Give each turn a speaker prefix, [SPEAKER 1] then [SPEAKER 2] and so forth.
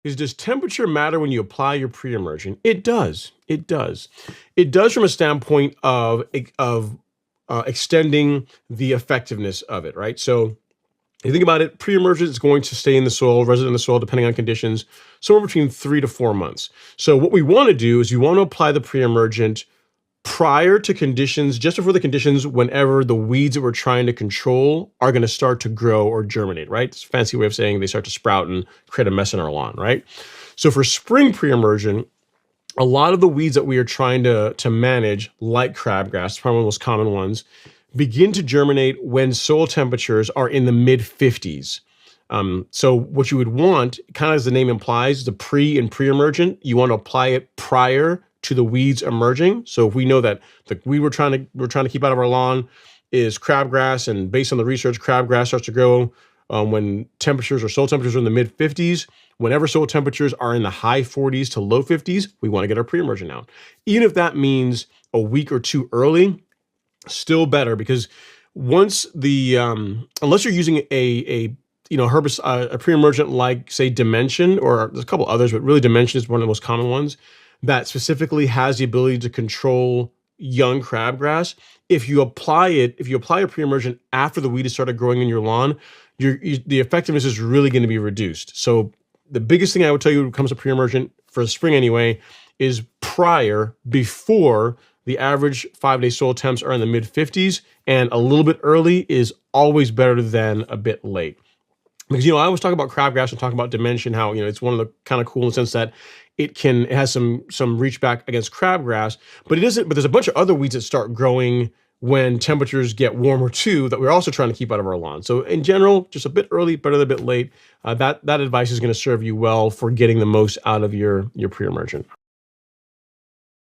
[SPEAKER 1] is, does temperature matter when you apply your pre-emergent? It does. It does. It does from a standpoint of extending the effectiveness of it, right? So you think about it, pre-emergent is going to stay in the soil, resident in the soil, depending on conditions, somewhere between 3 to 4 months. So what we want to do is you want to apply the pre-emergent prior to conditions, just before the conditions, whenever the weeds that we're trying to control are going to start to grow or germinate, right? It's a fancy way of saying they start to sprout and create a mess in our lawn, right? So for spring pre-emergent, a lot of the weeds that we are trying to manage, like crabgrass, probably one of the most common ones, begin to germinate when soil temperatures are in the mid 50s. So what you would want, kind of as the name implies, the pre and pre-emergent, you want to apply it prior to the weeds emerging. So if we know that the weed we're trying to keep out of our lawn is crabgrass, and based on the research, crabgrass starts to grow when temperatures or soil temperatures are in the mid 50s. Whenever soil temperatures are in the high 40s to low 50s, we want to get our pre-emergent out. Even if that means a week or two early, still better, because once the unless you're using a herbicide, a pre-emergent like, say, Dimension, or there's a couple others, but really Dimension is one of the most common ones that specifically has the ability to control young crabgrass. If you apply a pre-emergent after the weed has started growing in your lawn, the effectiveness is really going to be reduced. So the biggest thing I would tell you when it comes to pre-emergent for the spring anyway is before the average 5-day soil temps are in the mid 50s, and a little bit early is always better than a bit late. Because, I always talk about crabgrass and talk about Dimension, how, it's one of the kind of cool in the sense that it has some reach back against crabgrass, but there's a bunch of other weeds that start growing when temperatures get warmer too, that we're also trying to keep out of our lawn. So in general, just a bit early, better than a bit late. That advice is going to serve you well for getting the most out of your pre-emergent.